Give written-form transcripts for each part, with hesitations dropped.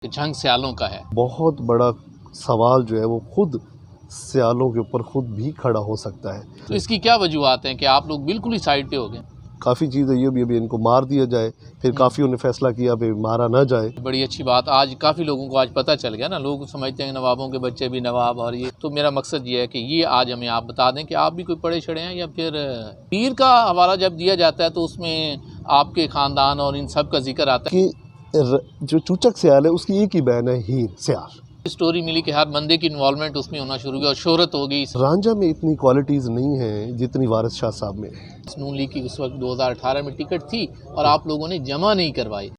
जंग सियालों का है। बहुत बड़ा सवाल जो है वो खुद सियालों के ऊपर खुद भी खड़ा हो सकता है। तो इसकी क्या वजूहत हैं कि आप लोग बिल्कुल ही साइड पे हो गए? काफ़ी चीज़ें ये भी अभी इनको मार दिया जाए, फिर काफ़ी उन्होंने फैसला किया अभी मारा ना जाए। बड़ी अच्छी बात, आज काफ़ी लोगों को आज पता चल गया ना, लोग समझते हैं नवाबों के बच्चे भी नवाब और ये। तो मेरा मकसद ये है कि ये आज हमें आप बता दें कि आप भी कोई पढ़े छड़े हैं या फिर पीर का हवाला जब दिया जाता है तो उसमें आपके ख़ानदान और इन सब का जिक्र आता है कि जो चूचक सियाल है उसकी एक ही बहन है हीर सियाल। स्टोरी मिली कि हर बंदे की इन्वॉल्वमेंट उसमें होना शुरू हुआ और शोहरत हो गई। रांझा में इतनी क्वालिटीज़ नहीं हैं जितनी वारिस शाह साहब में है। नून लीग की उस वक्त 2018 में टिकट थी और आप लोगों ने जमा नहीं करवाई।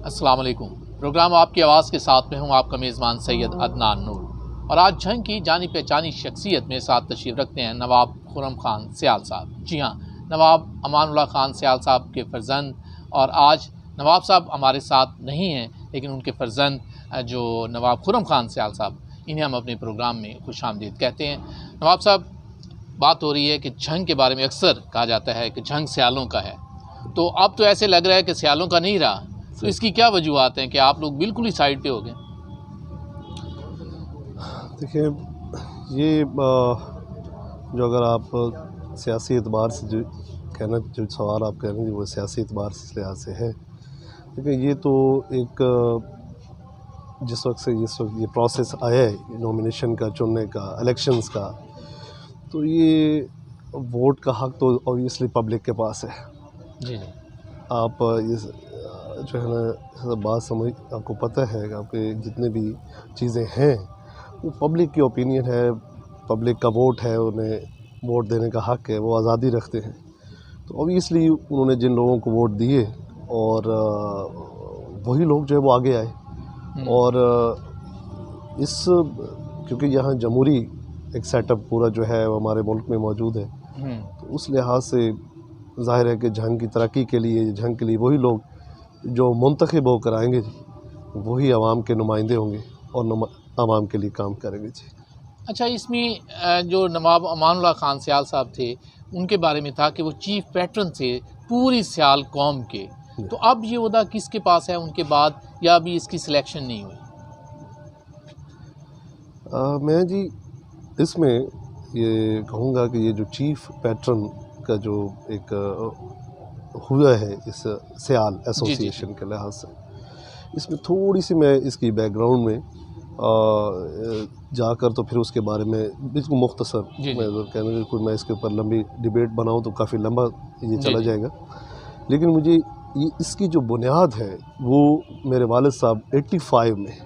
अस्सलाम वालेकुम। प्रोग्राम आपकी आवाज़ के साथ में हूँ आपका मेज़बान सैयद अदनान नूर। और आज जंग की जानी पहचानी शख्सियत में साथ तशरीफ़ रखते हैं नवाब खुर्रम खान सियाल साहब। जी हाँ, नवाब अमानुल्लाह खान सियाल साहब के फ़र्जंद। और आज नवाब साहब हमारे साथ नहीं हैं, लेकिन उनके फ़र्जंद जो नवाब खुर्रम खान सियाल साहब, इन्हें हम अपने प्रोग्राम में खुशामदीद कहते हैं। नवाब साहब, बात हो रही है कि जंग के बारे में अक्सर कहा जाता है कि जंग सियालों का है, तो अब तो ऐसे लग रहा है कि सियालों का नहीं रहा। तो इसकी क्या वजूहत हैं कि आप लोग बिल्कुल ही साइड पे हो गए? देखिए, ये जो अगर आप सियासी एतबार से जो कहना, जो सवाल आप कह रहे हैं वो सियासी एतबार से इस लिहाज से है। देखिए, ये तो एक जिस वक्त ये प्रोसेस आया है नॉमिनेशन का, चुनने का, इलेक्शंस का, तो ये वोट का हक़ तो ऑब्वियसली पब्लिक के पास है। जी। आप ये जो है ना बात समझ, आपको पता है कि आपके जितने भी चीज़ें हैं वो पब्लिक की ओपिनियन है, पब्लिक का वोट है, उन्हें वोट देने का हक़ है, वो आज़ादी रखते हैं। तो ऑब्वियसली उन्होंने जिन लोगों को वोट दिए और वही लोग जो है वो आगे आए। और क्योंकि यहाँ जमहूरी एक सेटअप पूरा जो है वो हमारे मुल्क में मौजूद है, तो उस लिहाज से ज़ाहिर है कि जंग की तरक्की के लिए, जंग के लिए वही लोग जो मुंतखब होकर आएंगे वही आवाम के नुमाइंदे होंगे और आवाम के लिए काम करेंगे। जी। अच्छा, इसमें जो नवाब अमानुल्लाह खान सियाल साहब थे उनके बारे में था कि वो चीफ़ पैट्रन थे पूरी सियाल कौम के, तो अब ये ओहदा किसके पास है उनके बाद, या अभी इसकी सिलेक्शन नहीं हुई? मैं जी इसमें ये कहूँगा कि ये जो चीफ़ पैट्रन का जो एक हुआ है इस सियाल एसोसिएशन के लिहाज से, इसमें थोड़ी सी मैं इसकी बैकग्राउंड में जाकर तो फिर उसके बारे में बिल्कुल मुख्तसर मैं कहना, कोई मैं इसके ऊपर लंबी डिबेट बनाऊं तो काफ़ी लंबा ये चला जाएगा। लेकिन मुझे ये इसकी जो बुनियाद है वो मेरे वालिद साहब 85 में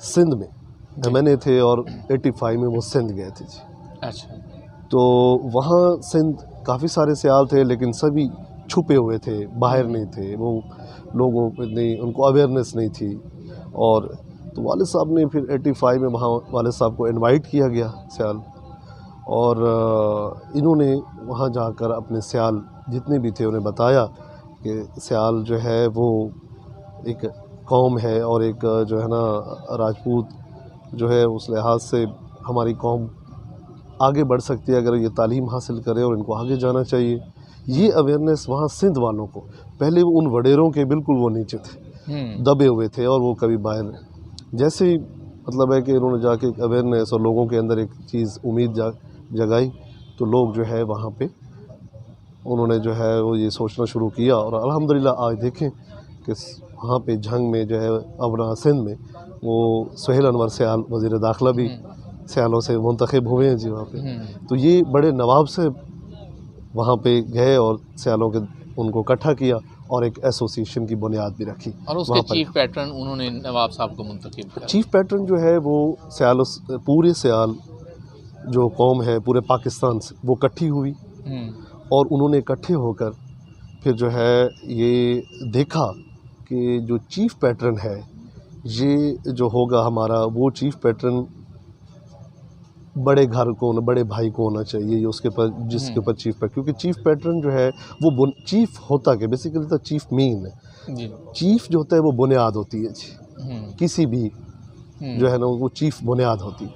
सिंध में मैंने थे और 85 में वो सिंध गए थे। जी। अच्छा। तो वहाँ सिंध काफ़ी सारे सियाल थे, लेकिन सभी छुपे हुए थे, बाहर नहीं थे, वो लोगों को नहीं, उनको अवेयरनेस नहीं थी। और तो वालिद साहब ने फिर 85 में वहाँ वालिद साहब को इनवाइट किया गया सियाल, और इन्होंने वहाँ जाकर अपने सियाल जितने भी थे उन्हें बताया कि सियाल जो है वो एक कौम है और एक जो है ना राजपूत जो है उस लिहाज से हमारी कौम आगे बढ़ सकती है अगर ये तालीम हासिल करे और इनको आगे जाना चाहिए। ये अवेयरनेस वहाँ सिंध वालों को, पहले उन वडेरों के बिल्कुल वो नीचे थे, दबे हुए थे और वो कभी बाहर, जैसे ही मतलब है कि इन्होंने जाके एक अवेयरनेस और लोगों के अंदर एक चीज़ उम्मीद जगाई, तो लोग जो है वहाँ पे उन्होंने जो है वो ये सोचना शुरू किया। और अल्हम्दुलिल्लाह आज देखें कि वहाँ पे जंग में जो है अपना सिंध में वो सुहेल अनवर सियाल वज़ीर दाखिला भी सियालों से मुंतखब हुए हैं। जी। वहाँ पे तो ये बड़े नवाब से वहाँ पे गए और सियालों के उनको इकट्ठा किया और एक एसोसिएशन की बुनियाद भी रखी। और उसके चीफ़ पैट्रन उन्होंने नवाब साहब को मुंतखब किया। चीफ़ पैट्रन जो है वो सियाल, पूरे सियाल जो कौम है पूरे पाकिस्तान से वो इकट्ठी हुई और उन्होंने इकट्ठे होकर फिर जो है ये देखा कि जो चीफ़ पैटर्न है ये जो होगा हमारा, वो चीफ़ पैटर्न बड़े घर को बड़े भाई को होना चाहिए, ये उसके ऊपर जिसके ऊपर चीफ़ पैटर्न, क्योंकि चीफ़ पैटर्न जो है वो चीफ़ होता क्या बेसिकली तो चीफ़ मीन है, चीफ़ जो होता है वो बुनियाद होती है जी, किसी भी जो है ना वो चीफ़ बुनियाद होती है।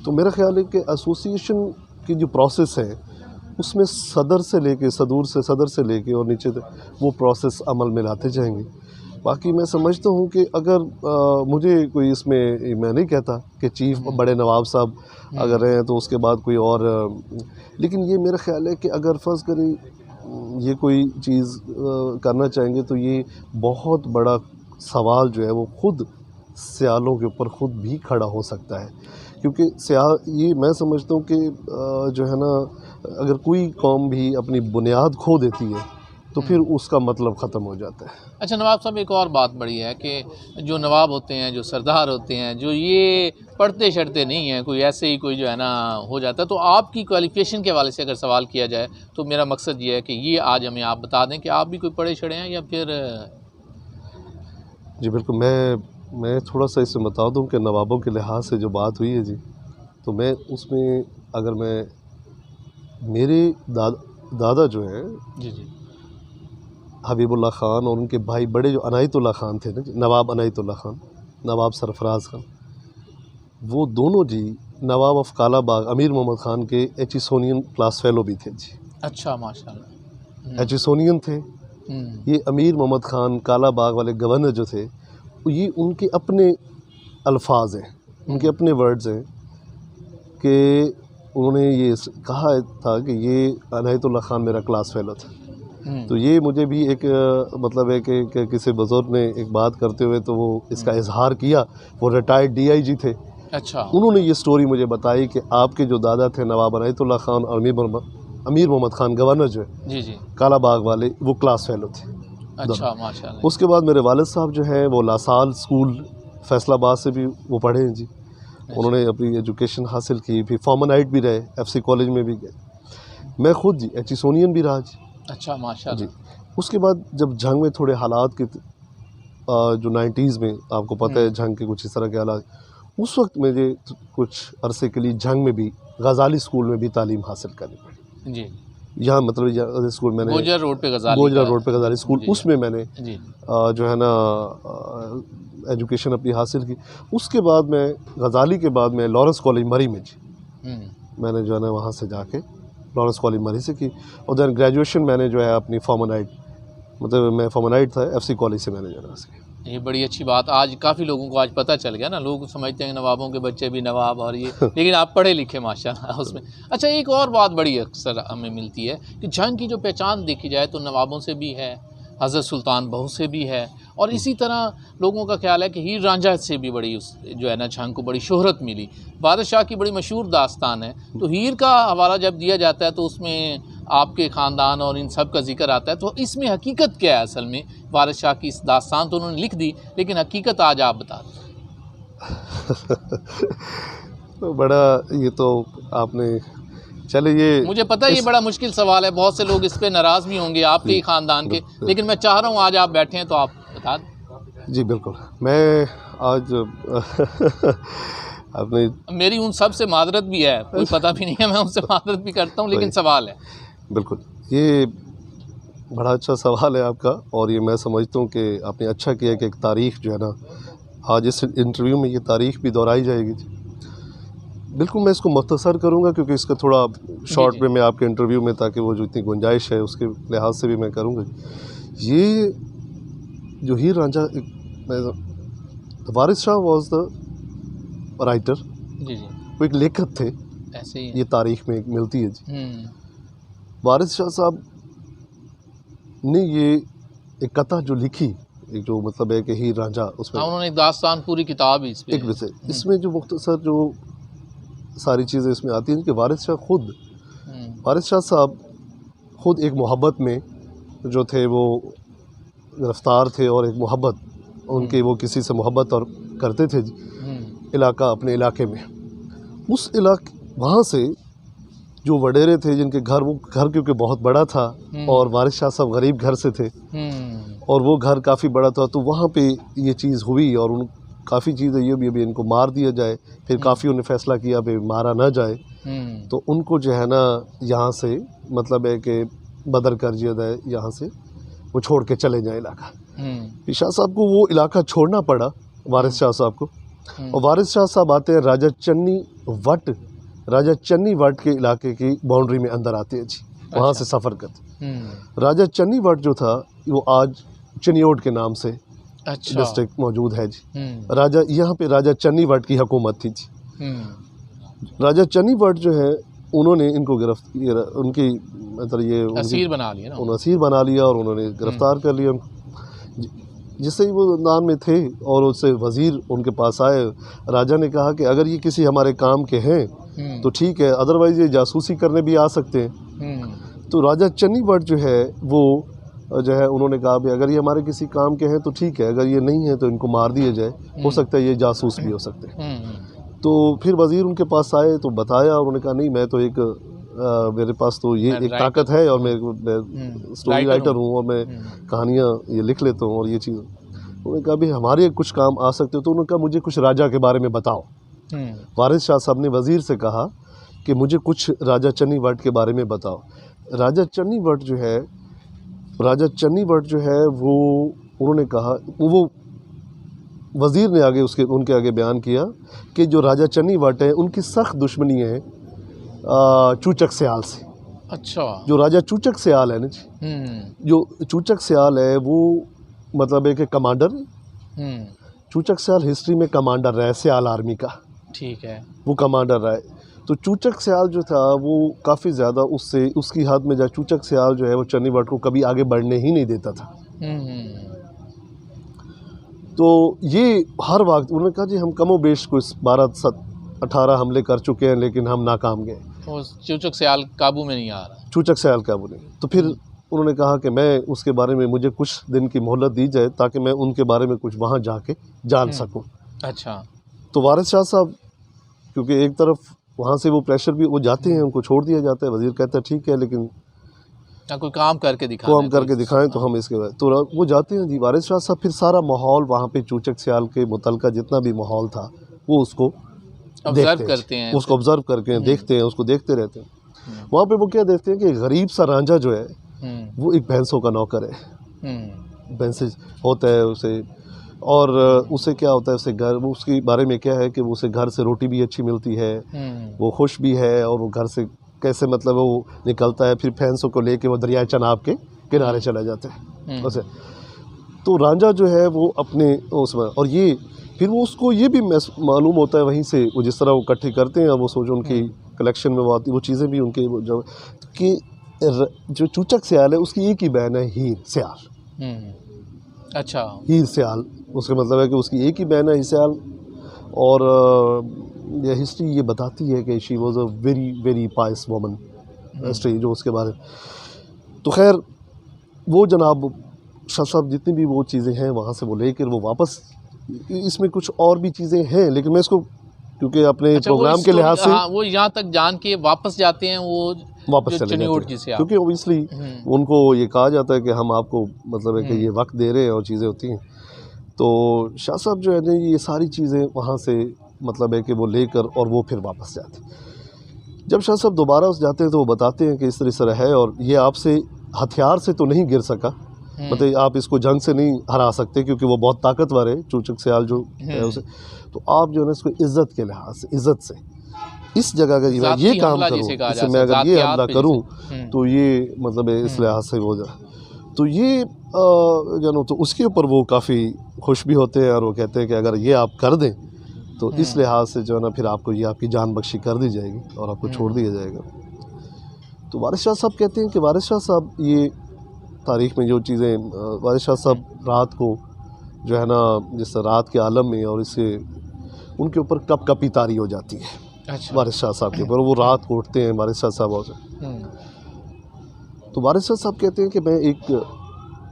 तो मेरा ख्याल है कि एसोसिएशन की जो प्रोसेस है उसमें सदर से लेके और नीचे तक वो प्रोसेस अमल में लाते जाएंगे। बाकी मैं समझता हूँ कि अगर मुझे कोई इसमें, मैं नहीं कहता कि चीफ़ बड़े नवाब साहब अगर हैं तो उसके बाद कोई और, लेकिन ये मेरा ख्याल है कि अगर फ़र्ज़ करें ये कोई चीज़ करना चाहेंगे तो ये बहुत बड़ा सवाल जो है वो ख़ुद सियालों के ऊपर ख़ुद भी खड़ा हो सकता है, क्योंकि सियाल, ये मैं समझता हूँ कि जो है ना अगर कोई कौम भी अपनी बुनियाद खो देती है तो फिर उसका मतलब ख़त्म हो जाता है। अच्छा नवाब साहब, एक और बात बड़ी है कि जो नवाब होते हैं, जो सरदार होते हैं, जो ये पढ़ते शढ़ते नहीं हैं, कोई ऐसे ही कोई जो है ना हो जाता है, तो आपकी क्वालिफ़िकेशन के हवाले से अगर सवाल किया जाए तो मेरा मकसद ये है कि ये आज हमें आप बता दें कि आप भी कोई पढ़े शढ़े हैं या फिर? जी बिल्कुल, मैं थोड़ा सा इसमें बता दूं कि नवाबों के लिहाज से जो बात हुई है जी, तो मैं उसमें अगर मैं मेरे दादा जो है जी जी हबीबुल्लाह ख़ान और उनके भाई बड़े जो अनायतुल्लाह ख़ान थे ना, नवाब अनायतुल्लाह ख़ान, नवाब सरफराज ख़ान, वो दोनों जी नवाब ऑफ कालाबाग अमीर मोहम्मद ख़ान के एचिसोनियन क्लास फेलो भी थे जी। अच्छा माशाल्लाह। एचिसोनियन थे ये। अमीर मोहम्मद ख़ान कालाबाग वाले गवर्नर जो थे ये उनके अपने अल्फाज हैं, उनके अपने वर्ड्स हैं कि उन्होंने ये कहा था कि ये अनायतुल्लाह ख़ान मेरा क्लास फेलो था। तो ये मुझे भी एक मतलब है कि किसी बुज़ुर्ग ने एक बात करते हुए तो वो इसका इजहार किया, वो रिटायर्ड DIG थे। अच्छा। उन्होंने ये स्टोरी मुझे बताई कि आपके जो दादा थे नवाब अनायतुल्लाह ख़ान और अमीर मोहम्मद ख़ान गवर्नर जो है जी जी कालाबाग वाले, वो क्लास फेलो थे। अच्छा माशाल्लाह। उसके बाद मेरे वालिद साहब जो हैं वो लासाल स्कूल फैसलाबाद से भी वो पढ़े हैं जी। उन्होंने अपनी एजुकेशन हासिल की, फिर फॉर्मनाइट भी रहे, FC कॉलेज में भी गए। मैं ख़ुद जी एचिसोनियन भी रहा जी। अच्छा माशाल्लाह जी। उसके बाद जब जंग में थोड़े हालात के जो 90s में आपको पता है जंग के कुछ इस तरह के हालात, उस वक्त मुझे कुछ अरसे के लिए जंग में भी गज़ाली स्कूल में भी तालीम हासिल करनी पड़ी जी। यहाँ मतलब स्कूल मैंने गोजरा रोड पे गज़ाली स्कूल, उसमें मैंने जी जो है ना एजुकेशन अपनी हासिल की। उसके बाद मैं गज़ाली के बाद मैं लॉरेंस कॉलेज मरी में जी मैंने जो है ना वहाँ से जाके लॉरेंस कॉलेज मरी से की, और दैन ग्रेजुएशन मैंने जो है अपनी फॉर्मनाइट, मतलब मैं फॉर्मनाइट था FC कॉलेज से मैंने जो है। ये बड़ी अच्छी बात, आज काफ़ी लोगों को आज पता चल गया ना, लोग समझते हैं नवाबों के बच्चे भी नवाब और ये लेकिन आप पढ़े लिखे माशाल्लाह उसमें। अच्छा एक और बात बड़ी अक्सर हमें मिलती है कि जंग की जो पहचान देखी जाए तो नवाबों से भी है, हज़रत सुल्तान बहू से भी है, और इसी तरह लोगों का ख्याल है कि हीर रांझा से भी बड़ी उस जो है ना जंग को बड़ी शोहरत मिली। बादशाह की बड़ी मशहूर दास्तान है, तो हीर का हवाला जब दिया जाता है तो उसमें आपके ख़ानदान और इन सब का जिक्र आता है, तो इसमें हकीकत क्या है? असल में बादशाह की इस दास्तान तो उन्होंने लिख दी, लेकिन हकीकत आज आप बता दें। तो बड़ा ये तो आपने, चले ये मुझे पता है ये बड़ा मुश्किल सवाल है, बहुत से लोग इस पे नाराज़ भी होंगे आपके ही ख़ानदान के, लेकिन मैं चाह रहा हूँ आज आप बैठे हैं तो आप बता दें। जी बिल्कुल, मैं आज अपने, मेरी उन सब से मादरत भी है, कोई पता भी नहीं है, मैं उनसे मादरत भी करता हूँ, लेकिन सवाल है। बिल्कुल, ये बड़ा अच्छा सवाल है आपका, और ये मैं समझता हूँ कि आपने अच्छा किया कि एक तारीख़ जो है ना आज इस इंटरव्यू में ये तारीख़ भी दोहराई जाएगी। बिल्कुल मैं इसको मुख्तसर करूँगा क्योंकि इसका थोड़ा शॉर्ट में मैं आपके इंटरव्यू में, ताकि वो जो इतनी गुंजाइश है उसके लिहाज से भी मैं करूँगा। ये जो हीर रांझा, वारिस शाह वॉज द राइटर, जी जी वो एक लेखक थे, ऐसे ही ये तारीख़ में मिलती है जी। वारिस शाह साहब ने ये एक कथा जो लिखी, एक जो मतलब है कि हीर रांझा, उसमें उन्होंने एक दास्तान पूरी किताब ही एक विषय, इसमें जो मुख्तसर जो सारी चीज़ें इसमें आती हैं कि वारिस शाह साहब ख़ुद एक मोहब्बत में जो थे वो गिरफ़्तार थे, और एक मोहब्बत उनके, वो किसी से मोहब्बत और करते थे इलाका, अपने इलाके में, उस इलाके, वहाँ से जो वडेरे थे जिनके घर, वो घर क्योंकि बहुत बड़ा था और वारिस शाह साहब गरीब घर से थे और वो घर काफ़ी बड़ा था, तो वहाँ पे ये चीज़ हुई और उन काफ़ी चीज़ें ये भी अभी इनको मार दिया जाए। फिर काफ़ी उन्होंने फैसला किया अभी मारा ना जाए, तो उनको जो है ना यहाँ से मतलब है कि बदर कर दिया जाए, यहाँ से वो छोड़ के चले जाए इलाका। फिर शाह साहब को वो इलाका छोड़ना पड़ा, वारिस शाह साहब को। और वारिस शाह साहब आते हैं राजा चन्नी वट के इलाके की बाउंड्री में अंदर आते हैं जी, वहाँ से सफ़र करते। राजा चन्नी वट जो था वो आज चिनियोट के नाम से डिस्ट्रिक्ट मौजूद है जी। राजा यहाँ पे राजा चन्नी वट की हुकूमत थी जी। राजा चन्नी वट जो है उन्होंने इनको उनकी मतलब ये असीर बना लिया ना, उन्होंने असीर बना लिया और उन्होंने गिरफ्तार कर लिया, जिससे ही वो नाम में थे। और उससे वज़ीर उनके पास आए, राजा ने कहा कि अगर ये किसी हमारे काम के हैं तो ठीक है, अदरवाइज़ ये जासूसी करने भी आ सकते हैं। तो राजा चन्नी वट जो है वो जो है उन्होंने कहा भाई अगर ये हमारे किसी काम के हैं तो ठीक है, अगर ये नहीं है तो इनको मार दिया जाए, हो सकता है ये जासूस भी हो सकते हैं। तो फिर वज़ीर उनके पास आए तो बताया, उन्होंने कहा नहीं मैं तो एक मेरे पास तो ये एक ताकत है और मैं स्टोरी राइटर हूँ और मैं कहानियाँ ये लिख लेता हूँ और ये चीज़। उन्होंने कहा भाई हमारे कुछ काम आ सकते हो, तो उन्होंने कहा मुझे कुछ राजा के बारे में बताओ। वारिस शाह साहब ने वज़ीर से कहा कि मुझे कुछ राजा चन्नी वट के बारे में बताओ। राजा चन्नी वट जो है वो उन्होंने कहा, वो वज़ीर ने आगे उनके आगे बयान किया कि जो राजा चन्नी वट है उनकी सख्त दुश्मनी है चूचक सयाल से। अच्छा। जो राजा चूचक सयाल है ना जी, जो चूचक सयाल है वो मतलब है कि कमांडर, चूचक सयाल हिस्ट्री में कमांडर रहा है सयाल आर्मी का, ठीक है, वो कमांडर रहा है। तो चूचक सयाल जो था वो काफ़ी ज़्यादा उसकी हद में जा, चूचक सयाल जो है वो चन्नी वट को कभी आगे बढ़ने ही नहीं देता था। तो ये हर वक्त उन्होंने कहा जी हम कमोबेश को 12-18 हमले कर चुके हैं लेकिन हम नाकाम गए, चूचक सयाल काबू में नहीं आ रहा, चूचक सयाल काबू नहीं। तो फिर उन्होंने कहा कि मैं उसके बारे में मुझे कुछ दिन की मोहलत दी जाए ताकि मैं उनके बारे में कुछ वहाँ जाके जान सकूँ। अच्छा। तो वारिस शाह साहब क्योंकि एक तरफ वहाँ से वो प्रेशर भी, वो जाते हैं, उनको छोड़ दिया जाता है, वज़ीर कहता है ठीक है लेकिन कोई काम करके दिखाएं तो हम इसके बाद, तो वो जाते हैं जी। वारिस शाह साहब फिर सारा माहौल वहाँ पे चूचक सयाल के मुतलका जितना भी माहौल था वो उसको ऑब्जर्व करते हैं, उसको ऑब्जर्व करके देखते हैं, उसको देखते रहते हैं। वहाँ पे वो क्या देखते हैं कि गरीब सा रांझा जो है वो एक भैंसों का नौकर है, भैंसे होता है उसे, और उसे क्या होता है उसे घर, वो उसके बारे में क्या है कि वो उसे घर से रोटी भी अच्छी मिलती है, वो खुश भी है, और वो घर से कैसे मतलब वो निकलता है फिर भैंसों को लेके वो दरिया चनाब के किनारे चला जाता है उसे। तो रांझा जो है वो अपने उसमें, और ये फिर वो उसको ये भी मालूम होता है वहीं से वो जिस तरह वो इकट्ठी करते हैं, वो सोचो उनकी कलेक्शन में वो आती वो चीज़ें भी उनके जो कि जो चूचक सयाल है उसकी एक ही बहन है हीर सयाल। अच्छा। हीर सयाल उसका मतलब है कि उसकी एक ही बहन है हीर सयाल। और ये हिस्ट्री ये बताती है कि she was a very very Payas woman, history जो उसके बारे में। तो खैर वो जनाब शाह साहब जितनी भी वो चीज़ें हैं वहाँ से वो लेकर वो वापस, इसमें कुछ और भी चीज़ें हैं लेकिन मैं इसको क्योंकि अपने प्रोग्राम के लिहाज से वो यहाँ तक जान के वापस जाते हैं, वो वापस चले जाते हैं क्योंकि ओबियसली उनको ये कहा जाता है कि हम आपको मतलब है कि ये वक्त दे रहे हैं और चीज़ें होती हैं। तो शाह साहब जो है ना ये सारी चीज़ें वहाँ से मतलब है कि वो लेकर और वो फिर वापस जाते। जब शाह साहब दोबारा उस जाते हैं तो वो बताते हैं कि इस तरह है और ये आपसे हथियार से तो नहीं गिर सका, मतलब आप इसको जंग से नहीं हरा सकते क्योंकि वो बहुत ताकतवर है चूचक सयाल जो है उसे, तो आप जो है ना इसको इज़्ज़त के लिहाज से, इज़्ज़त से इस जगह का मैं ये काम करूँ, इससे मैं अगर ये हमला करूँ तो ये मतलब इस लिहाज से हो जाए। तो ये जानो तो उसके ऊपर वो काफ़ी खुश भी होते हैं और वो कहते हैं कि अगर ये आप कर दें तो इस लिहाज से जो है ना फिर आपको ये आपकी जान बख्शी कर दी जाएगी और आपको छोड़ दिया जाएगा। तो वारिस शाह साहब कहते हैं कि वारिस शाह साहब ये तारीख़ में जो चीज़ें वारिस शाह साहब रात को जो है ना जिस रात के आलम में और इससे उनके ऊपर कपकपी तारी हो जाती है। अच्छा। वारिस शाह साहब के ऊपर वो रात को उठते हैं वारिस शाह साहब से। तो वारिस शाह साहब कहते हैं कि मैं एक,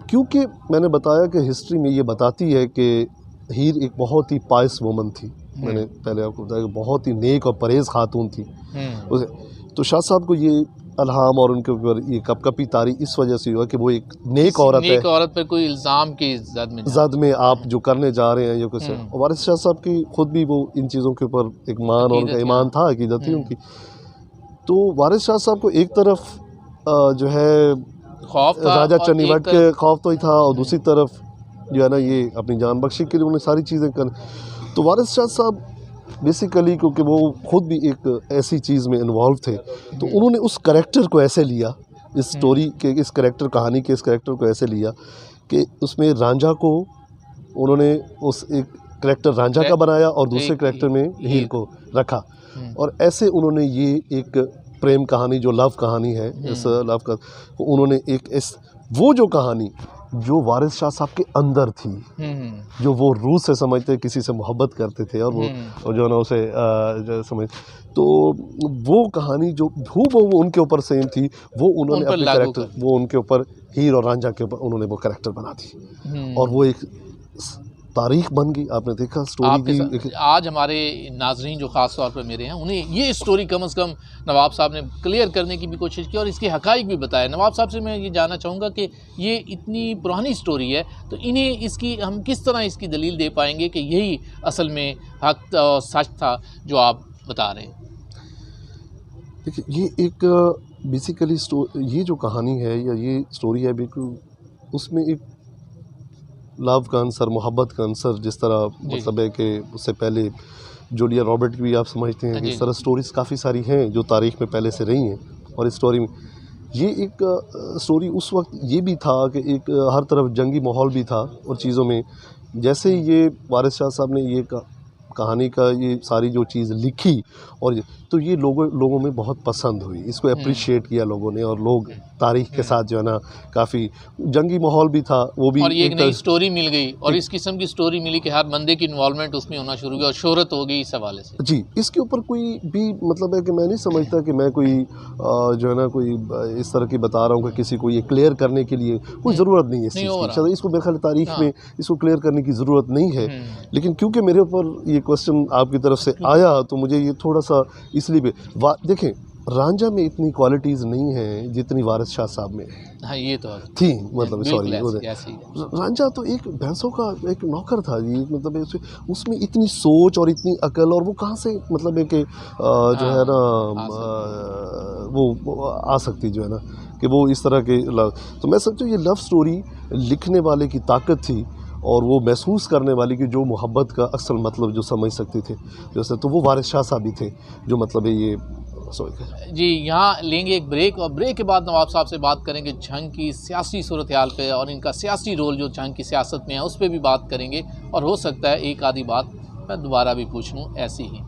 क्योंकि मैंने बताया कि हिस्ट्री में ये बताती है कि हीर एक बहुत ही पायस वुमन थी, मैंने पहले आपको बताया कि बहुत ही नेक और परहेज़ खातून थी उसे, तो शाह साहब को ये अल्हाम और उनके ऊपर ये कपकपी तारी इस वजह से हुआ कि वो एक नेक औरत है, नेक औरत पर कोई इल्ज़ाम की ज़द में आप जो करने जा रहे हैं ये कुछ है। और वारिस शाह साहब की खुद भी वो इन चीज़ों के ऊपर एक मान और उनका ईमान था, अकीदत थी उनकी। तो वारिस शाह साहब को एक तरफ जो है खौफ था, राजा चन्नीवट के खौफ तो ही था, और दूसरी तरफ जो है ना ये अपनी जान बख्शी के लिए उन्हें सारी चीज़ें कर। तो वारिस शाह साहब बेसिकली क्योंकि वो खुद भी एक ऐसी चीज़ में इन्वॉल्व थे, तो उन्होंने उस करैक्टर को ऐसे लिया, इस स्टोरी के इस करैक्टर कहानी के इस करैक्टर को ऐसे लिया कि उसमें रांझा को उन्होंने उस एक करैक्टर रांझा का बनाया और दूसरे करैक्टर में हीर को रखा। और ऐसे उन्होंने ये एक प्रेम कहानी जो लव कहानी है, इस लव का उन्होंने एक इस वो जो कहानी जो वारिस शाह साहब के अंदर थी, जो वो रूह से समझते किसी से मोहब्बत करते थे और वो जो ना उसे जो समझ, तो वो कहानी जो वो उनके ऊपर सेम थी, वो उन्होंने अपने कैरेक्टर वो उनके ऊपर हीर और रांझा के ऊपर उन्होंने वो कैरेक्टर बना दी और वो एक तारीख बन गई। आपने देखा स्टोरी की। आज हमारे नाजरीन जो ख़ास तौर पर मेरे हैं, उन्हें ये स्टोरी कम से कम नवाब साहब ने क्लियर करने की भी कोशिश की और इसके हक़ाइक़ भी बताए। नवाब साहब से मैं ये जानना चाहूँगा कि ये इतनी पुरानी स्टोरी है, तो इन्हें इसकी हम किस तरह इसकी दलील दे पाएंगे कि यही असल में हक़ और सच था जो आप बता रहे हैं? देखिए, ये एक बेसिकली ये जो कहानी है या ये स्टोरी है, बिल्कुल उसमें एक लव का आंसर, मोहब्बत का आंसर, जिस तरह मतलब है कि उससे पहले जूलिया रॉबर्ट की भी आप समझते हैं कि इस तरह स्टोरीज़ काफ़ी सारी हैं जो तारीख़ में पहले से रही हैं। और इस स्टोरी में ये एक स्टोरी उस वक्त ये भी था कि एक हर तरफ जंगी माहौल भी था और चीज़ों में जैसे ये वारिस शाह साहब ने ये कहानी का ये सारी जो चीज़ लिखी और तो ये लोगों में बहुत पसंद हुई, इसको अप्रिशिएट किया लोगों ने और लोग तारीख़ के साथ जो है ना काफ़ी जंगी माहौल भी था वो भी, और ये एक नई स्टोरी मिल गई और इस किस्म की स्टोरी मिली कि हर बंदे की इन्वॉल्वमेंट उसमें होना शुरू हो गया और शोहरत हो गई इस हवाले से। जी, इसके ऊपर कोई भी मतलब है कि मैं नहीं समझता कि मैं कोई जो है ना कोई इस तरह की बता रहा हूँ कि किसी को ये क्लियर करने के लिए कोई ज़रूरत नहीं है इस चीज़ की। इसको मेरे ख्याल तारीख़ में इसको क्लियर करने की ज़रूरत नहीं है, लेकिन क्योंकि मेरे ऊपर ये क्वेश्चन आपकी तरफ से आया तो मुझे ये थोड़ा सा इसलिए भी देखें, रांझा में इतनी क्वालिटीज़ नहीं हैं जितनी वारिस शाह साहब में हाँ, ये तो थी। मतलब सॉरी, रांझा तो एक भैंसों का एक नौकर था जी, मतलब उसमें इतनी सोच और इतनी अकल और वो कहाँ से मतलब है कि जो है ना वो आ सकती जो है ना कि वो इस तरह के तो मैं समझता हूँ ये लव स्टोरी लिखने वाले की ताकत थी और वो महसूस करने वाली कि जो मोहब्बत का असल मतलब जो समझ सकते थे जैसे, तो वो वारिस शाह साहब भी थे जो मतलब है ये जी। यहाँ लेंगे एक ब्रेक और ब्रेक के बाद नवाब साहब से बात करेंगे जंग की सियासी सूरत हाल पे और इनका सियासी रोल जो जंग की सियासत में है उस पर भी बात करेंगे और हो सकता है एक आधी बात मैं दोबारा भी पूछ लूँ ऐसी ही।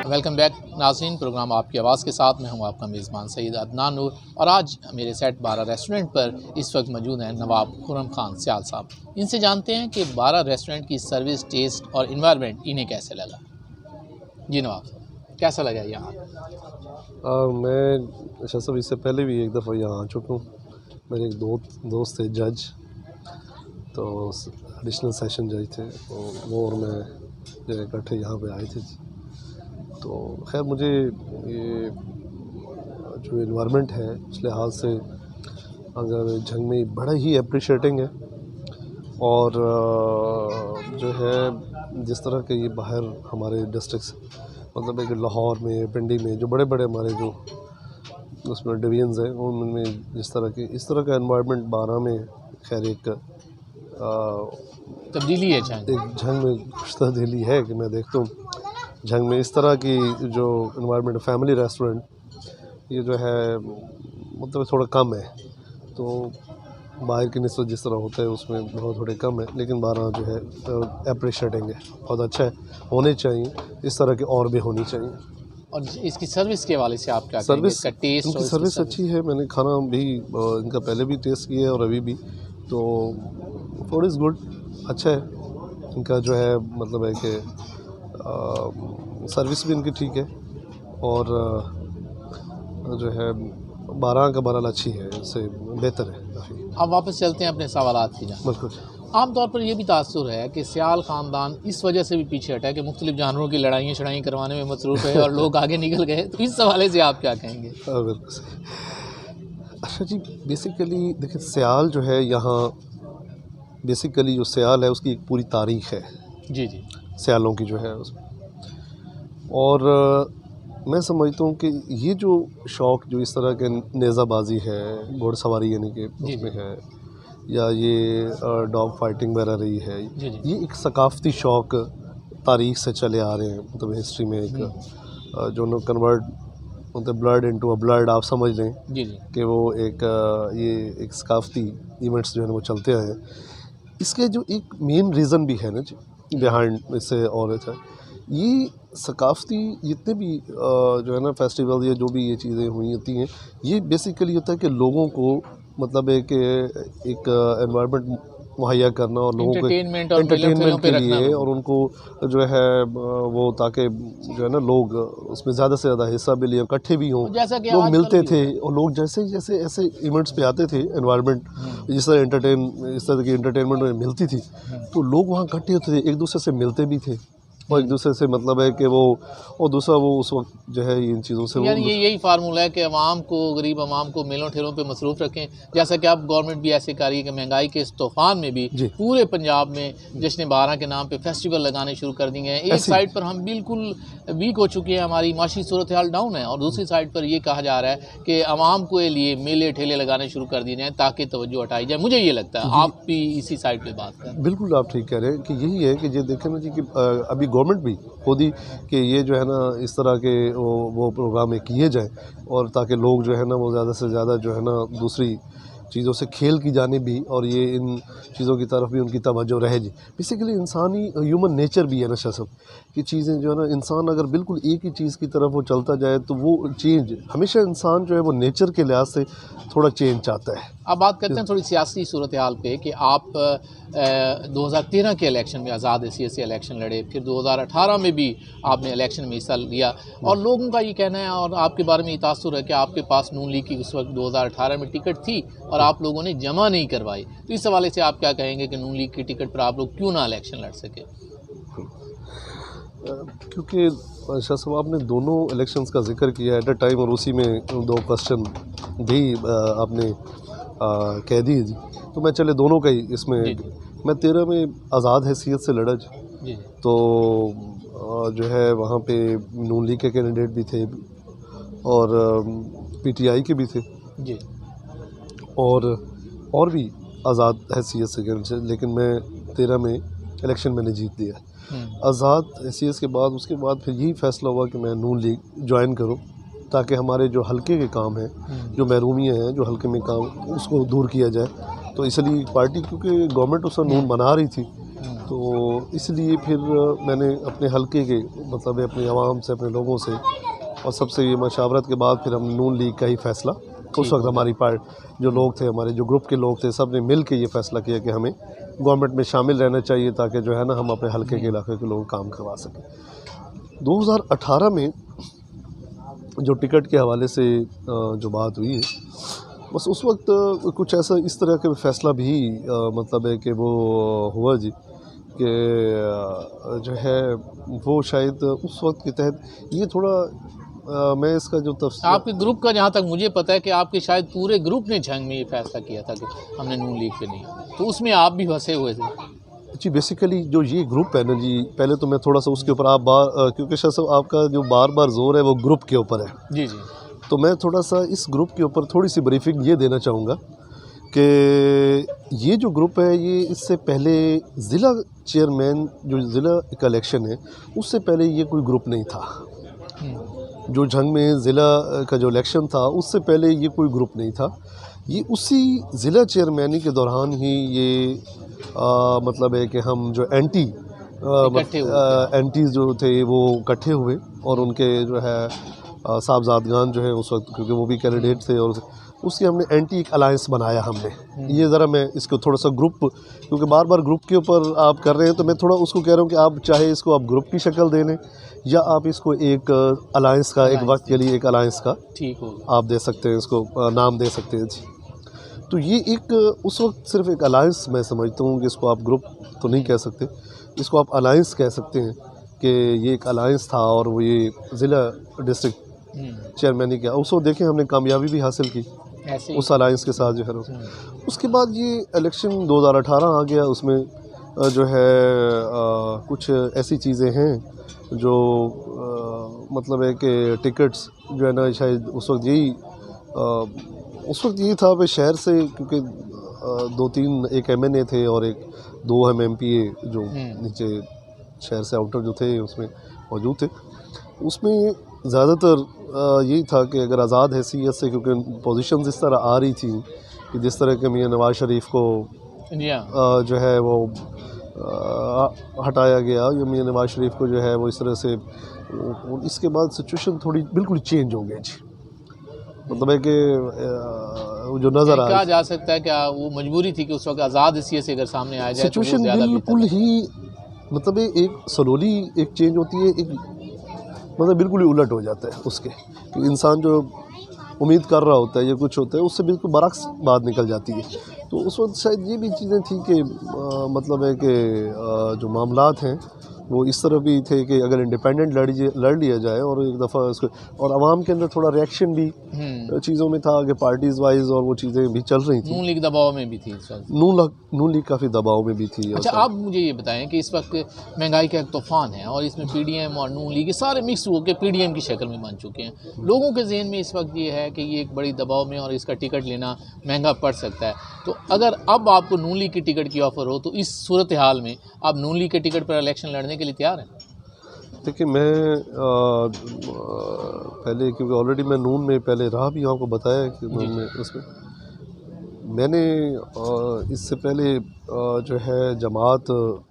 वेलकम बैक नाज़रीन, प्रोग्राम आपकी आवाज़ के साथ मैं हूं आपका मेज़बान सैयद अदनान नूर और आज मेरे सेट 12 रेस्टोरेंट पर इस वक्त मौजूद हैं नवाब खुर्रम खान सियाल साहब। इनसे जानते हैं कि 12 रेस्टोरेंट की सर्विस, टेस्ट और इन्वायरमेंट इन्हें कैसे लगा। जी नवाब साहब। कैसा लगा यहाँ? मैं शाह साहब इससे पहले भी एक दफ़ा यहाँ आ चुका हूँ। मेरे एक दोस्त थे जज, तो एडिशनल सेशन जज थे, तो वो और मैं जो इकट्ठे यहाँ पे आए थे। तो खैर मुझे ये जो इन्वायरमेंट है उस लिहाज से अगर झंग में बड़ा ही अप्रिशिएटिंग है। और जो है जिस तरह के ये बाहर हमारे डिस्ट्रिक्ट्स मतलब एक लाहौर में, पिंडी में जो बड़े बड़े हमारे जो उसमें डिवीजन्स हैं उनमें जिस तरह के इस तरह का एनवायरनमेंट 12 में खैर एक तब्दीली है एक झंग में कुछ तब्दीली है कि मैं देखता हूँ झंग में इस तरह की जो एनवायरनमेंट फैमिली रेस्टोरेंट ये जो है मतलब थोड़ा कम है। तो बाहर की निस्बत जिस तरह होता है उसमें बहुत थोड़े कम है, लेकिन 12 जो है अप्रिशिएटिंग है, बहुत अच्छा है, होने चाहिए इस तरह के और भी होनी चाहिए। और इसकी सर्विस के हवाले से आप क्या कहेंगे? सर्विस इसका टेस्ट इनकी और सर्विस अच्छी है। मैंने खाना भी इनका पहले भी टेस्ट किया है और अभी भी, तो फूड इज़ गुड, अच्छा है इनका जो है मतलब है कि सर्विस भी इनकी ठीक है और जो है 12 का बहरहाल अच्छी है, इससे बेहतर है काफ़ी। अब वापस चलते हैं अपने सवालात की जानिब। बिल्कुल। आमतौर पर यह भी तासुर है कि सियाल ख़ानदान इस वजह से भी पीछे हटा है कि मुख्तलिफ जानवरों की लड़ाइयाँ शड़ाई करवाने में मसरूफ़ है और लोग आगे निकल गए, तो इस हवाले से आप क्या कहेंगे? बिल्कुल सही। अच्छा जी, बेसिकली देखिए सियाल जो है यहाँ बेसिकली जो सियाल है उसकी एक पूरी तारीख़ है। जी जी। सियालों की जो है उसमें, और मैं समझता हूँ कि ये जो शौक़ जो इस तरह के नेज़ाबाजी है, घुड़सवारी यानी कि उसमें है, या ये डॉग फाइटिंग वगैरह रही है, ये एक सकाफ़ती शौक़ तारीख़ से चले आ रहे हैं। मतलब हिस्ट्री में एक जो कन्वर्ट मतलब ब्लड इनटू अ ब्लड आप समझ लें कि वो एक ये एक सकाफ़ती इवेंट्स जो है वो चलते आए हैं। इसके जो एक मेन रीज़न भी है ना जी बिहाइंड इससे, और ये सकाफ़ती जितने भी जो है ना फेस्टिवल या जो भी ये चीज़ें हुई होती हैं, ये बेसिकली होता है कि लोगों को मतलब एक एनवायरनमेंट मुहैया करना और लोगों को एंटरटेनमेंट के लिए, और उनको जो है वो ताकि जो है ना लोग उसमें ज़्यादा से ज़्यादा हिस्सा भी लें, इकट्ठे भी हों, लोग मिलते थे, और लोग जैसे जैसे ऐसे इवेंट्स पे आते थे एनवायरनमेंट जिस तरह इस तरह की एंटरटेनमेंट में मिलती थी, तो लोग वहाँ इकट्ठे होते थे, एक दूसरे से मिलते भी थे और एक दूसरे से मतलब है कि वो, और दूसरा वो उस वक्त जो है इन चीज़ों से यानी यही फार्मूला है कि अवाम को, गरीब अवाम को मेलों ठेलों पे मसरूफ़ रखें। जैसा कि अब गवर्नमेंट भी ऐसे कर रही है कि महंगाई के इस तूफ़ान में भी पूरे पंजाब में जश्न 12 के नाम पे फेस्टिवल लगाने शुरू कर दिए हैं। एक साइड पर हम बिल्कुल वीक हो चुके हैं, हमारी माशी सूरत हाल डाउन है, और दूसरी साइड पर ये कहा जा रहा है कि अवाम के लिए मेले ठेले लगाने शुरू कर दिए जाएँ ताकि तवज्जो हटाई जाए। मुझे ये लगता है आप भी इसी साइड पर बात करें। बिल्कुल आप ठीक कह रहे हैं कि यही है कि ये देखें ना जी कि अभी गवर्नमेंट भी खुद ही कि ये जो है ना इस तरह के वो प्रोग्राम किए जाएँ, और ताकि लोग जो है ना वो ज़्यादा से ज़्यादा जो है ना दूसरी चीज़ों से खेल की जानिब भी, और ये इन चीज़ों की तरफ भी उनकी तवज्जो रहे जी। बेसिकली इंसानी ह्यूमन नेचर भी है ना शाह साहब कि चीज़ें जो है ना, इंसान अगर बिल्कुल एक ही चीज़ की तरफ वो चलता जाए तो वो चेंज हमेशा इंसान जो है वो नेचर के लिहाज से थोड़ा चेंज चाहता है। अब बात करते हैं थोड़ी सियासी सूरत हाल पे कि आप 2013 के इलेक्शन में आज़ाद हैसियत से इलेक्शन लड़े, फिर 2018 में भी आपने इलेक्शन में हिस्सा लिया, और लोगों का ये कहना है और आपके बारे में ये तासुर है कि आपके पास नून लीग की उस वक्त 2018 में टिकट थी और आप लोगों ने जमा नहीं करवाई। तो इस हवाले से आप क्या कहेंगे कि नून लीग की टिकट पर आप लोग क्यों ना इलेक्शन लड़ सके? क्योंकि शाह साहब आपने दोनों इलेक्शंस का जिक्र किया एट अ टाइम, और उसी में 2 क्वेश्चन भी आपने कह दिए जी, तो मैं चले दोनों का ही इसमें मैं 13 में आज़ाद हैसियत से लड़ा जी, तो जो है वहाँ पे नून लीग के कैंडिडेट भी थे और पीटीआई के भी थे जी, और भी आज़ाद हैसियत से कैंडिडेट, लेकिन मैं 13 में इलेक्शन मैंने जीत लिया। आज़ाद हैसियत के बाद उसके बाद फिर यही फ़ैसला हुआ कि मैं नून लीग ज्वाइन करूं, ताकि हमारे जो हल्के के काम हैं, जो महरूमियाँ हैं, जो हल्के में काम, उसको दूर किया जाए। तो इसलिए पार्टी, क्योंकि गवर्नमेंट उस नून बना रही थी, तो इसलिए फिर मैंने अपने हल्के के मतलब अपने आवाम से, अपने लोगों से और सबसे ये मशावरत के बाद फिर हम नून लीग का ही फ़ैसला, उस वक्त हमारी जो लोग थे, हमारे जो ग्रुप के लोग थे, सब ने मिल के ये फ़ैसला किया कि हमें गवर्नमेंट में शामिल रहना चाहिए ताकि जो है ना हम अपने हल्के के इलाके के लोग काम करवा सकें। 2018 में जो टिकट के हवाले से जो बात हुई है, बस उस वक्त कुछ ऐसा इस तरह का फ़ैसला भी मतलब है कि वो हुआ जी, कि जो है वो शायद उस वक्त के तहत ये थोड़ा मैं इसका जो तफसील आपके ग्रुप का, जहाँ तक मुझे पता है कि आपके शायद पूरे ग्रुप ने झंग में ये फैसला किया था कि हमने नून लीग पे नहीं, तो उसमें आप भी फंसे हुए थे। जी, बेसिकली जो ये ग्रुप है ना जी, पहले तो मैं थोड़ा सा उसके ऊपर क्योंकि शायद साहब आपका जो बार जोर है वो ग्रुप के ऊपर है, जी जी। तो मैं थोड़ा सा इस ग्रुप के ऊपर थोड़ी सी ब्रीफिंग ये देना चाहूँगा कि ये जो ग्रुप है ये इससे पहले ज़िला चेयरमैन जो ज़िला का इलेक्शन है उससे पहले ये कोई ग्रुप नहीं था। जो झंग में ज़िला का जो इलेक्शन था उससे पहले ये कोई ग्रुप नहीं था। ये उसी ज़िला चेयरमैनी के दौरान ही ये मतलब है कि हम जो एंटीज़ जो थे वो इकट्ठे हुए और उनके जो है साहबजादगान जो है उस वक्त, क्योंकि वो भी कैंडिडेट थे, और उसके हमने एंटी एक अलायंस बनाया हमने। ये ज़रा मैं इसको थोड़ा सा ग्रुप, क्योंकि बार बार ग्रुप के ऊपर आप कर रहे हैं, तो मैं थोड़ा उसको कह रहा हूँ कि आप चाहे इसको आप ग्रुप की शक्ल दे लें या आप इसको एक अलायंस का, एक वक्त के लिए एक अलायंस का ठीक हो आप दे सकते हैं, इसको नाम दे सकते हैं जी। तो ये एक उस वक्त सिर्फ एक अलायंस मैं समझता हूँ कि इसको आप ग्रुप तो नहीं कह सकते, इसको आप अलायंस कह सकते हैं कि ये एक अलायंस था और वो ये ज़िला डिस्ट्रिक्ट चेयरमैनी किया। उसको देखें हमने कामयाबी भी हासिल की उस अलायंस के साथ जो है। उसके बाद ये इलेक्शन 2018 आ गया, उसमें जो है कुछ ऐसी चीज़ें हैं जो मतलब है कि टिकट्स जो है ना, शायद उस वक्त यही था कि शहर से, क्योंकि 2-3 एक MNA थे और 2 MPA जो नीचे शहर से आउटर जो थे उसमें मौजूद थे। उसमें ज़्यादातर यही था कि अगर आज़ाद हैसियत से, क्योंकि पोजीशंस इस तरह आ रही थी कि जिस तरह के मियां नवाज़ शरीफ को जो है वो हटाया गया, या मियां नवाज़ शरीफ को जो है वो इस तरह से, इसके बाद सिचुएशन थोड़ी बिल्कुल चेंज हो गई जी। मतलब है कि जो नज़र आ कहा जा सकता है क्या वो मजबूरी थी कि उस वक्त आज़ाद हैसियत से अगर सामने आ जाए सिचुएशन बिल्कुल ही, मतलब एक स्लोली एक चेंज होती है, एक मतलब बिल्कुल ही उलट हो जाता है उसके, कि इंसान जो उम्मीद कर रहा होता है या कुछ होता है उससे बिल्कुल बरक्स बात निकल जाती है। तो उस वक्त शायद ये भी चीज़ें थी कि मतलब है कि जो मामलात हैं वो इस तरह भी थे कि अगर इंडिपेंडेंट लड़ लिया जाए, और एक दफ़ा उसको, और आवाम के अंदर थोड़ा रिएक्शन भी चीज़ों में था कि पार्टीज़ वाइज, और वो चीज़ें भी चल रही थी। नून लीग दबाव में भी थी नून लीग काफ़ी दबाव में भी थी। अच्छा, आप मुझे ये बताएं कि इस वक्त महंगाई का एक तूफ़ान है और इसमें PDM और नून लीग सारे मिक्स होकर PDM की शक्ल में बन चुके हैं। लोगों के जहन में इस वक्त ये है कि ये एक बड़ी दबाव में और इसका टिकट लेना महंगा पड़ सकता है। तो अगर अब आपको नून लीग की टिकट की ऑफ़र हो तो इस सूरत हाल में आप नून लीग के टिकट पर इलेक्शन लड़ने के लिए तैयार हैं? देखिए, मैं पहले, क्योंकि ऑलरेडी मैं नून में पहले रहा भी, आपको बताया कि नून में उसमें मैंने इससे पहले जो है जमात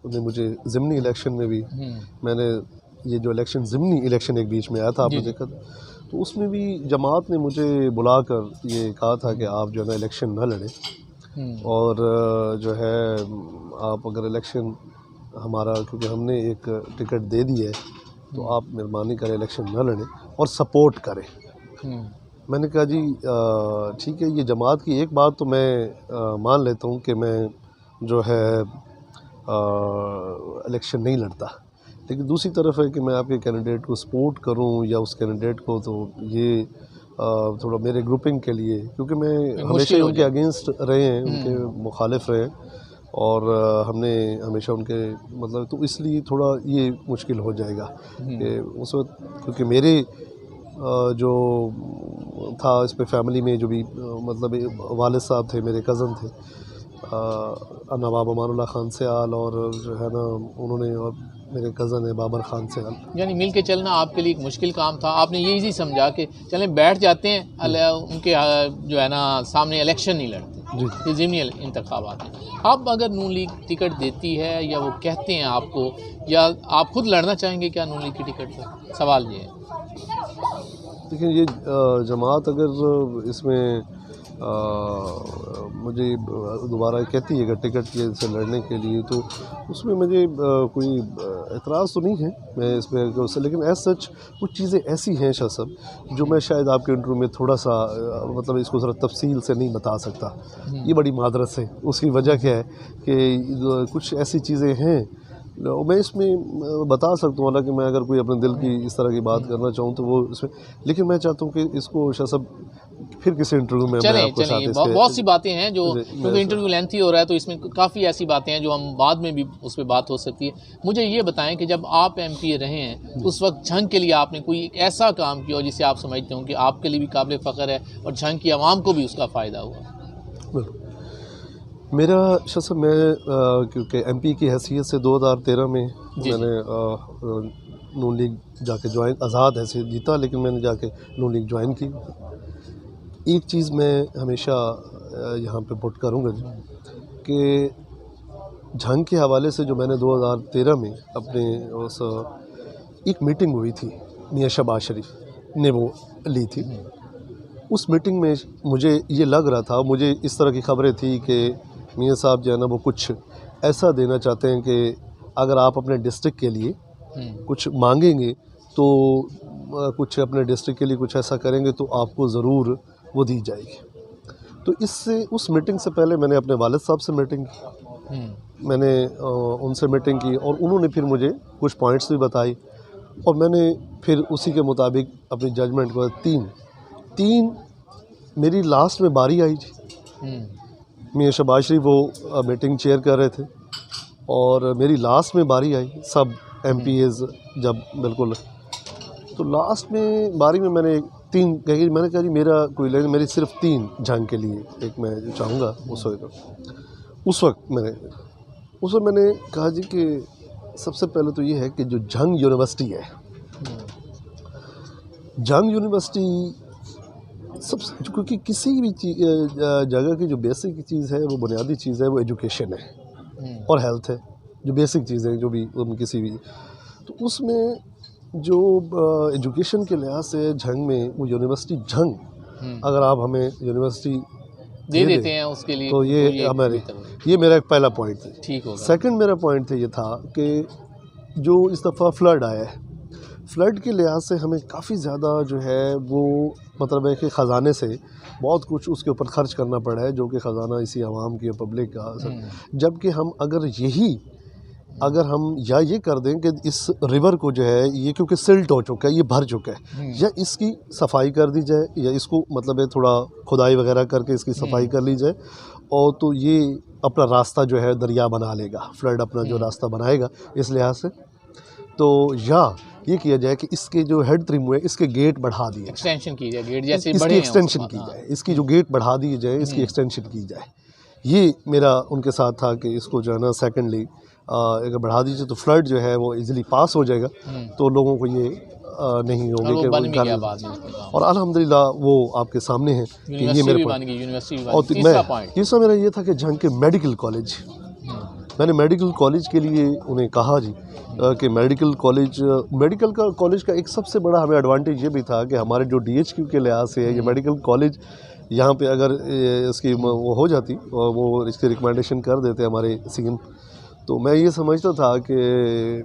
ने मुझे ज़िमनी इलेक्शन में भी, मैंने ये जो ज़िमनी इलेक्शन एक बीच में आया था, आपने देखा था, तो उसमें भी जमात ने मुझे बुलाकर ये कहा था कि आप जो है ना इलेक्शन ना लड़ें, और जो है आप अगर इलेक्शन हमारा, क्योंकि हमने एक टिकट दे दी है, तो आप मेहरबानी करें इलेक्शन ना लड़ें और सपोर्ट करें। मैंने कहा जी ठीक है, ये जमात की एक बात तो मैं मान लेता हूँ कि मैं जो है इलेक्शन नहीं लड़ता, लेकिन दूसरी तरफ है कि मैं आपके कैंडिडेट को सपोर्ट करूँ या उस कैंडिडेट को, तो ये थोड़ा मेरे ग्रुपिंग के लिए, क्योंकि मैं हमेशा उनके अगेंस्ट रहे हैं, उनके मुखालिफ रहे हैं, और हमने हमेशा उनके मतलब, तो इसलिए थोड़ा ये मुश्किल हो जाएगा कि उस वक्त, क्योंकि मेरे जो था इस पे फैमिली में जो भी मतलब वालिद साहब थे, मेरे कज़न थे नवाब अमानुल्लाह खान सयाल, और जो है ना उन्होंने, और मेरे कज़न है बाबर खान सयाल, यानी मिल के चलना आपके लिए एक मुश्किल काम था। आपने ये इजी समझा कि चलें बैठ जाते हैं, उनके जो है ना सामने इलेक्शन नहीं लड़ते, ये ज़िमनी इंतखाबात हैं। अब अगर नून लीग टिकट देती है या वो कहते हैं आपको, या आप खुद लड़ना चाहेंगे क्या नून लीग की टिकट पर? सवाल ये है। देखिए, ये जमात अगर इसमें मुझे दोबारा कहती है कि टिकट के से लड़ने के लिए, तो उसमें मुझे कोई एतराज़ तो नहीं है मैं इसमें उससे, लेकिन एज सच कुछ चीज़ें ऐसी हैं शाह साहब जो मैं शायद आपके इंटरव्यू में थोड़ा सा मतलब इसको ज़रा तफसील से नहीं बता सकता। ये बड़ी मादरत से, उसकी वजह क्या है कि कुछ ऐसी चीज़ें हैं मैं इसमें बता सकता हूँ, हालांकि मैं अगर कोई अपने दिल की इस तरह की बात करना चाहूँ तो वो इसमें, लेकिन मैं चाहता हूँ कि इसको शायद सब फिर किसी इंटरव्यू में मैं आपको चलें बहुत सी बातें हैं जो, क्योंकि इंटरव्यू लेंथी हो रहा है तो इसमें काफ़ी ऐसी बातें हैं जो हम बाद में भी उस पर बात हो सकती है। मुझे ये बताएं कि जब आप MP रहे हैं तो उस वक्त झंग के लिए आपने कोई एक ऐसा काम किया जिसे आप समझते हो कि आपके लिए भी काबिल फ़ख्र है और झंग की आवाम को भी उसका फ़ायदा हुआ? मेरा शायद मैं क्योंकि MP की हैसियत से 2013 में मैंने नून लीग जाके ज्वाइन, आज़ाद हैसियत जीता, लेकिन मैंने जाके नून लीग ज्वाइन की। एक चीज़ मैं हमेशा यहाँ पे पुट करूँगा कि झंग के हवाले से जो मैंने 2013 में अपने उस एक मीटिंग हुई थी मियाँ शहबाज शरीफ ने वो ली थी। उस मीटिंग में मुझे ये लग रहा था, मुझे इस तरह की खबरें थी कि मियाँ साहब जो है ना वो कुछ ऐसा देना चाहते हैं कि अगर आप अपने डिस्ट्रिक्ट के लिए कुछ मांगेंगे तो कुछ अपने डिस्ट्रिक्ट के लिए कुछ ऐसा करेंगे तो आपको ज़रूर वो दी जाएगी। तो इससे उस मीटिंग से पहले मैंने अपने वालिद साहब से मीटिंग की, मैंने उनसे मीटिंग की और उन्होंने फिर मुझे कुछ पॉइंट्स भी बताई और मैंने फिर उसी के मुताबिक अपनी जजमेंट को तीन मेरी लास्ट में बारी आई थी। मियाँ शहबाज शरीफ वो मीटिंग चेयर कर रहे थे और मेरी लास्ट में बारी आई, सब MPs जब बिल्कुल, तो लास्ट में बारी में मैंने मैंने कहा जी मेरा कोई लेकिन मेरी सिर्फ 3 झंग के लिए एक मैं चाहूँगा। उस वक्त मैंने कहा जी कि सबसे पहले तो ये है कि जो झंग यूनिवर्सिटी है, झंग यूनिवर्सिटी सब, क्योंकि किसी भी जगह की जो बेसिक चीज़ है, वो बुनियादी चीज़ है, वो एजुकेशन है और हेल्थ है, जो बेसिक चीज़ें जो भी किसी भी, तो उसमें जो एजुकेशन के लिहाज से झंग में वो यूनिवर्सिटी झंग अगर आप हमें यूनिवर्सिटी दे देते हैं उसके लिए तो ये हमारे, ये मेरा एक पहला पॉइंट था। ठीक होगा। सेकंड मेरा पॉइंट था ये था कि जो इस दफ़ा फ्लड आया है, फ्लड के लिहाज से हमें काफ़ी ज़्यादा जो है वो मतलब है कि ख़जाने से बहुत कुछ उसके ऊपर ख़र्च करना पड़ा है, जो कि ख़जाना इसी आवाम की पब्लिक का, जबकि हम अगर हम या ये कर दें कि इस रिवर को जो है ये क्योंकि सिल्ट हो चुका है, ये भर चुका है, या इसकी सफाई कर दी जाए या इसको मतलब है थोड़ा खुदाई वगैरह करके इसकी सफाई कर ली जाए, और तो ये अपना रास्ता जो है दरिया बना लेगा, फ्लड अपना जो रास्ता बनाएगा इस लिहाज से, तो या ये किया जाए कि इसके जो हेड ट्रिम हुए इसके गेट बढ़ा दिए, एक्सटेंशन की जाए, गेट जैसे इसकी एक्सटेंशन की जाए, इसकी जो गेट बढ़ा दी जाए, इसकी एक्सटेंशन की जाए। ये मेरा उनके साथ था कि इसको जो है ना सेकेंडली अगर बढ़ा दीजिए तो फ्लड जो है वो इजीली पास हो जाएगा, तो लोगों को ये नहीं होगी कि और अल्हम्दुलिल्लाह वो आपके सामने है कि ये मेरे और तीसरा मेरा ये था कि झंग के मेडिकल कॉलेज, मैंने मेडिकल कॉलेज के लिए उन्हें कहा जी कि मेडिकल कॉलेज का एक सबसे बड़ा हमें एडवांटेज ये भी था कि हमारे जो DHQ के लिहाज से है ये मेडिकल कॉलेज यहाँ पे अगर इसकी वो हो जाती और वो इसकी रिकमेंडेशन कर देते हमारे CM, तो मैं ये समझता था कि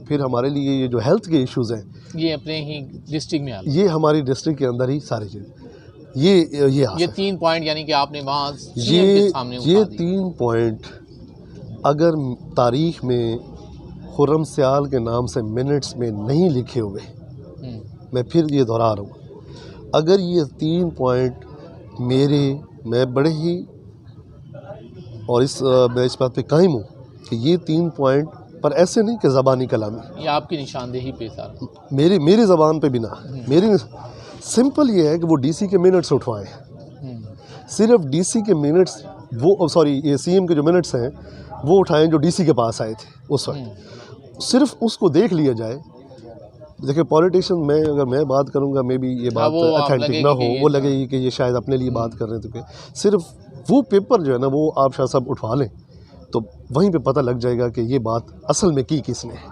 फिर हमारे लिए ये जो हेल्थ के इश्यूज़ हैं ये अपने ही डिस्ट्रिक्ट में ये हमारी डिस्ट्रिक्ट के अंदर ही सारी चीज़ ये 3 पॉइंट यानी कि आपने वहाँ ये 3 पॉइंट अगर तारीख़ में खुर्रम सियाल के नाम से मिनट्स में नहीं लिखे हुए, मैं फिर ये दोहरा रहा हूँ, अगर ये 3 पॉइंट मैं बड़े ही और मैं इस बात पे कायम हूँ कि ये 3 पॉइंट पर ऐसे नहीं कि ज़बानी कलामी, ये आपकी निशानदेही पे सारा मेरी ज़बान पे भी ना, मेरी सिंपल ये है कि वो DC के मिनट्स उठवाएं, सिर्फ DC के मिनट्स वो ये CM के जो मिनट्स हैं वो उठाएं जो DC के पास आए थे उस वक्त, सिर्फ उसको देख लिया जाए। देखिए पॉलिटिशियन में अगर मैं बात करूंगा मे बी ये बात अथेंटिक ना हो, वो लगेगी कि ये शायद अपने लिए बात कर रहे थे, सिर्फ वो पेपर जो है ना वो आप शायद सब उठवा लें तो वहीं पे पता लग जाएगा कि ये बात असल में की किसने है।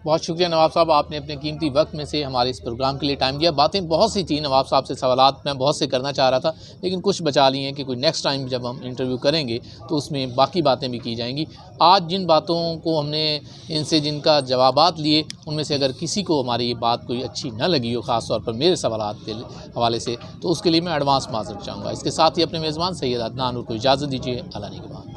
बहुत शुक्रिया नवाब साहब, आपने अपने कीमती वक्त में से हमारे इस प्रोग्राम के लिए टाइम दिया। बातें बहुत सी थी नवाब साहब से, सवालात मैं बहुत से करना चाह रहा था, लेकिन कुछ बचा लिए हैं कि कोई नेक्स्ट टाइम जब हम इंटरव्यू करेंगे तो उसमें बाकी बातें भी की जाएंगी। आज जिन बातों को हमने इनसे जिनका जवाबात लिए, उनमें से अगर किसी को हमारी ये बात कोई अच्छी न लगी हो, ख़ास तौर पर मेरे सवालात के हवाले से, तो उसके लिए मैं एडवांस माज़रत चाहूँगा। इसके साथ ही अपने मेज़बान सैयद अदनान नूर को इजाज़त दीजिए। अल्लाह ने के बाद।